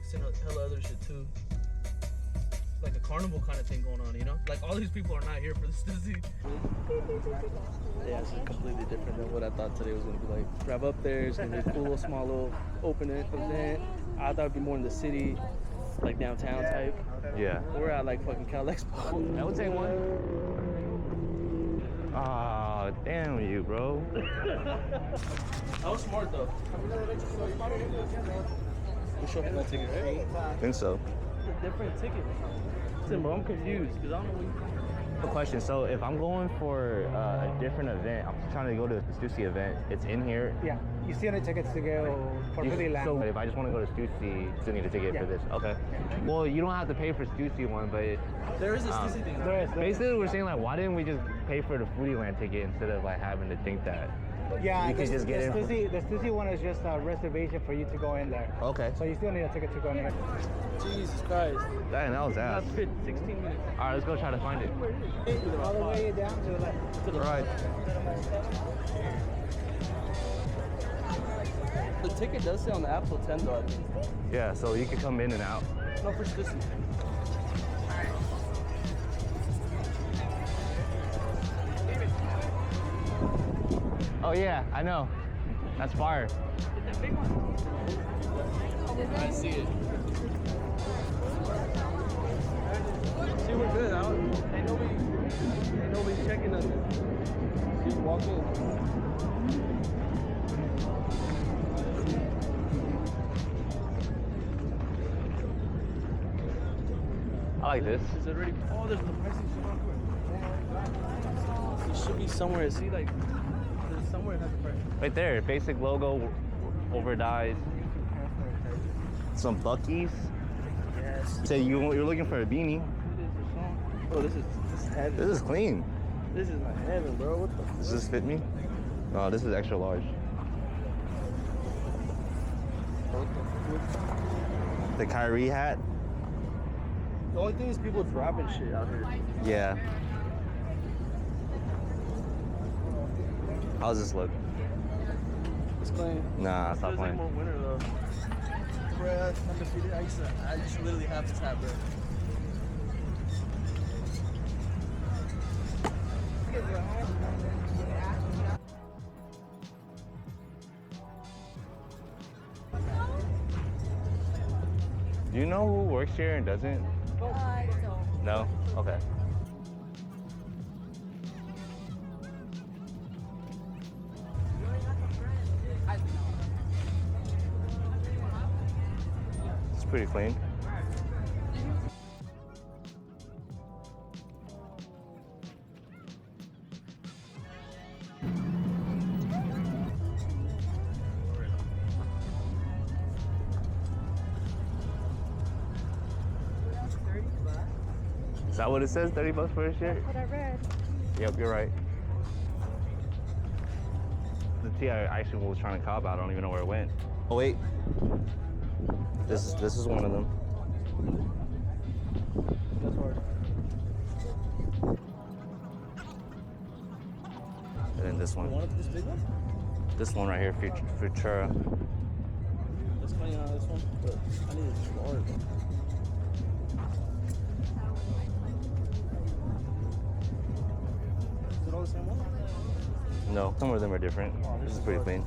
seen hella other shit too. Like a carnival kind of thing going on, you know? Like all these people are not here for the stussy. Yeah, it's completely different than what I thought today was gonna be like. Drive up there, it's gonna be a cool little small little open event. I thought it'd be more in the city, like downtown type. Yeah. We're at like fucking Cal Expo. That would take one. Ah, damn you, bro. That was smart though. We show him that ticket, right? I think so. A different ticket. Listen, bro, I'm confused because I don't know what A question. So if I'm going for a different event, I'm trying to go to the Stussy event. It's in here. Yeah, you still need tickets to go for Pretty Land. So if I just want to go to Stussy, still need a ticket for this. Okay. Well, you don't have to pay for Stussy one, but there is a Stussy thing. There is. basically we're saying like, why didn't we just pay for the Foodie Land ticket instead of like having to think that? Yeah, you can just get in. The Stussy one is just a reservation for you to go in there. Okay. So you still need a ticket to go in there. Jesus Christ. Dang, that was ass. That fit 16 minutes. All right, let's go try to find it. All the way down to the left. To the Right. The ticket does say on the app till 10 though, I think. Yeah, so you can come in and out. No, for Stussy. Oh yeah, I know. That's fire. I see it. See, we're good. Ain't nobody checking us. Just walk in. I like this. Is it already? Oh, there's the pricing software. It should be somewhere. See, like, there's somewhere it has the price. Right there, basic logo, over dyes. Some Buckies. Yes. Say you're looking for a beanie. Oh, this is heaven. This is clean. This is my heaven, bro. What the? Does this fit me? Oh, this is extra large. The Kyrie hat. The only thing is people dropping shit out here. Yeah. How's this look? It's clean. Nah, stop Feels like playing. more winter though. Bruh, I'm defeated. I just literally have this hat, bro. Do you know who works here and doesn't? No? Okay. It's pretty clean. Is that what it says? 30 bucks for a shirt? That's what I read. Yep, you're right. The tee I actually was trying to cop out, I don't even know where it went. Oh wait. This is one of them. That's hard. And then this You one. want this big one? This one right here, Futura. That's funny on this one, but I need a smaller one. Is it all the same one? No, some of them are different. Oh, This is pretty clean.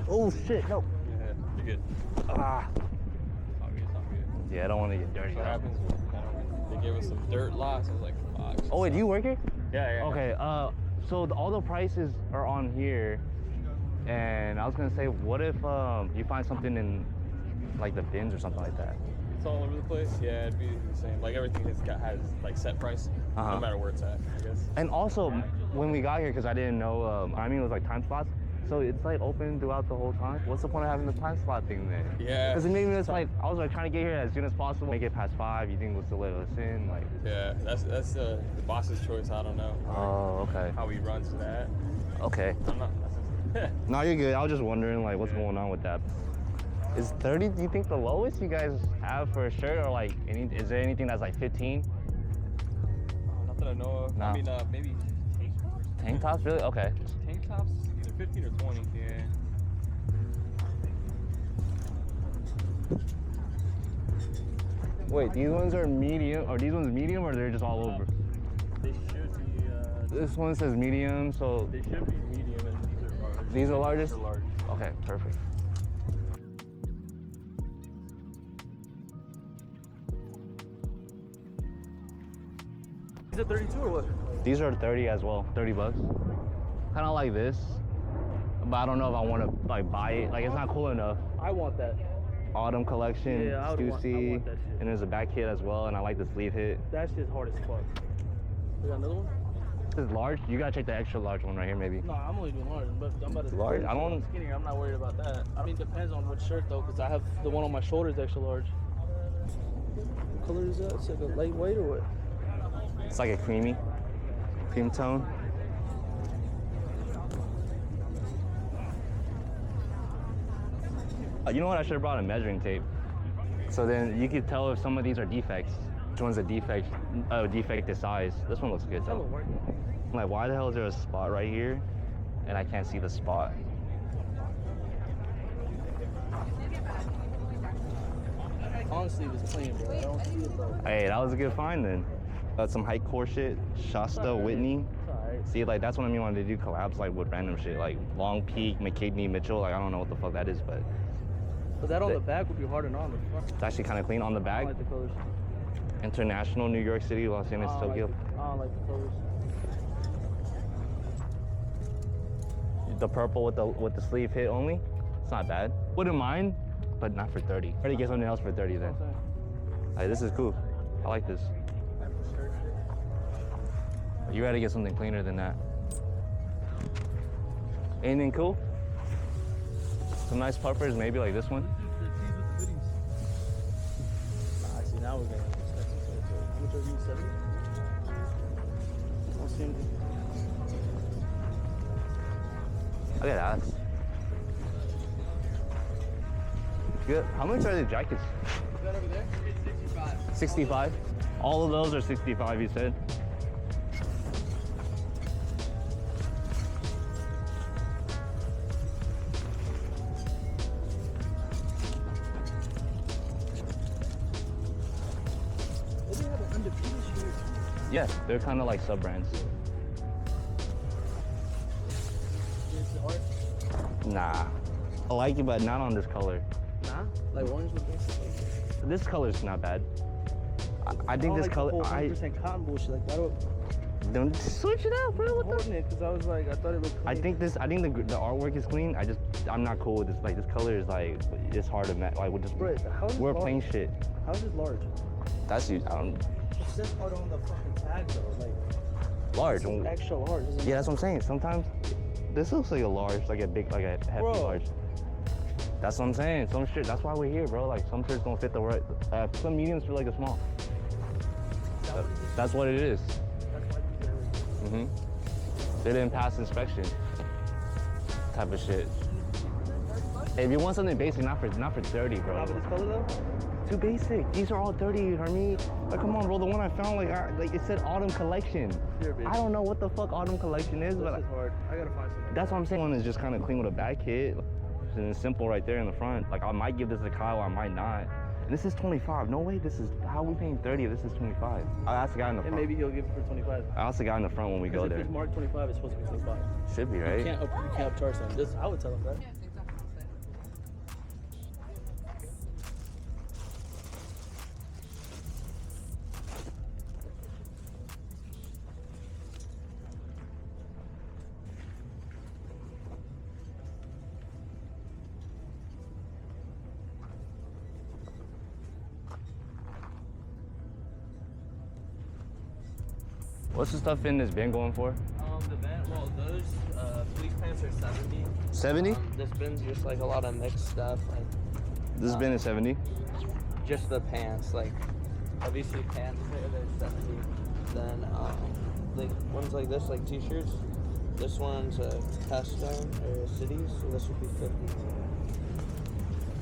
Oh shit, no. Yeah, you're good. Ah. It's all good, it's all good. Yeah, I don't want to get dirty. What happens when they gave us some dirt lots? I was like, fuck. Oh wait, do you work here? Yeah. Okay, so all the prices are on here, and I was gonna say, what if you find something in like the bins or something like that? It's all over the place. Yeah, it'd be the same. Like everything has like set price, Uh-huh. no matter where it's at, I guess. And also, when we got here, because I didn't know, I mean, it was like time slots, so it's like open throughout the whole time. What's the point of having the time slot thing then? Yeah. Because it made me just like, I was like trying to get here as soon as possible, make it past 5. You think we'll still let us in? Like, Yeah, that's the boss's choice. I don't know. oh, okay. How he runs that. Okay. I'm not. No, you're good. I was just wondering like what's going on with that. Is 30, do you think the lowest you guys have for a shirt, or like is there anything that's like 15? Oh, not that I know of. No. I mean, maybe Tank tops, really? Okay. tank tops, either 15 or 20. Yeah. Wait, these ones are medium, or these ones medium, or they're just all over? They should be. This one says medium, so They should be medium, and these are large. these are largest? These are large. Okay, perfect. Is it 32 or what? These are 30 as well, 30 bucks. Kind of like this, but I don't know if I want to like buy it. Like it's not cool enough. I want that. Autumn collection, Yeah, I stussy, want that shit. and there's a back hit as well, and I like the sleeve hit. That shit's hard as fuck. We got another one? This is large. You gotta check the extra large one right here, maybe. No, I'm only doing large, but I'm about to Large? I don't- I'm skinnier. I'm not worried about that. I mean, depends on what shirt though, because I have the one on my shoulder is extra large. What color is that? It's like a lightweight or what? It's like a cream tone. You know what? I should have brought a measuring tape. So then you could tell if some of these are defects. Which one's a defect this size. This one looks good though. I'm like, why the hell is there a spot right here and I can't see the spot? Honestly, it was clean, bro. I don't see it though. Hey, that was a good find then. That's some high core shit. Shasta, Whitney. Alright. See, like that's what I mean when they do collabs like with random shit, like Long Peak, McKigney, Mitchell. Like I don't know what the fuck that is, but But that on the back would be harder than on the front. it's actually kind of clean on the I back. don't like the colors. International, New York City, Los Angeles, I don't Tokyo. I don't like the colors. The purple with the sleeve hit only. It's not bad. Wouldn't mind, but not for 30. Already get something else for 30 then. Hey, this is cool. I like this. You gotta get something cleaner than that. Anything cool? Some nice puffers, maybe like this one. Nah, I see now we're getting expensive. How much are these? 70? I don't see anything. Look at that. Good. How much are the jackets? That over there? It's 65. 65? All of those are 65, you said? What do they have an undefeated shirt? Yeah, they're kind of like sub-brands. Is it art? Nah. I like it, but not on this color. Nah? Like orange with this? This color's not bad. I think this color. I 100% cotton bullshit. Like, why do Don't switch it out, bro. I'm What the? holding it? Because I was like, I thought it looked I clean. think the artwork is clean. I'm not cool with this. Like this color is like, it's hard to match. Like Bro, how is we're this plain large? shit. How is this large? That's you. It says art on the fucking tag though. Like, Large. it's extra large. Isn't Yeah, that's what I'm saying. Sometimes this looks like a large, like a big, like a hefty Bro. large. That's what I'm saying. Some shit. That's why we're here, bro. Like some shirts don't fit the right. Some mediums feel like a small. That's what it is. Mm-hmm. They didn't pass inspection. Type of shit. Hey, if you want something basic, not for 30, bro. Not with this color though? Too basic. These are all 30, Hermie. Like, come on, bro. The one I found, like it said autumn collection. Here, bitch. I don't know what the fuck autumn collection is, This but is hard. I gotta find something. that's what I'm saying. One is just kind of clean with a back hit, and it's simple right there in the front. Like, I might give this to Kyle, I might not. And this is 25. No way. This is how are we paying 30 if this is 25? I'll ask the guy in the And front. maybe he'll give it for 25. I'll ask the guy in the front when we go Because if there. it's marked 25, it's supposed to be 25. Should be, You right? can't upcharge them. Just, I would tell them that. What's the stuff in this bin going for? The bin, well, those fleece pants are 70. 70? This bin's just like a lot of mixed stuff, like This bin is 70. just the pants, like obviously pants they're 70. Then like ones like this, like t-shirts. This one's a custom or cities, so this would be 50.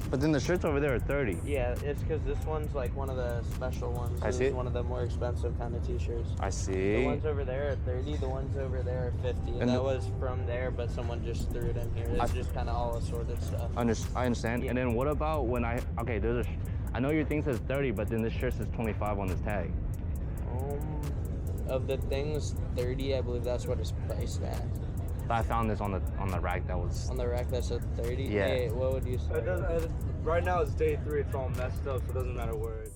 But then the shirts over there are 30. Yeah, it's because this one's like one of the special ones. I This see. is one of the more expensive kind of t-shirts. I The see. ones over there are 30, the ones over there are 50. And And that the- was from there, but someone just threw it in here. It's just kind of all assorted stuff. I understand. Yeah. And then what about when okay, I know your thing says 30, but then this shirt says 25 on this tag. Of the things, 30, I believe that's what it's priced at. But I found this on the rack that was. On the rack, that's at 30. Yeah. Hey, what would you say? Right now it's day 3. It's all messed up, so it doesn't matter where it's.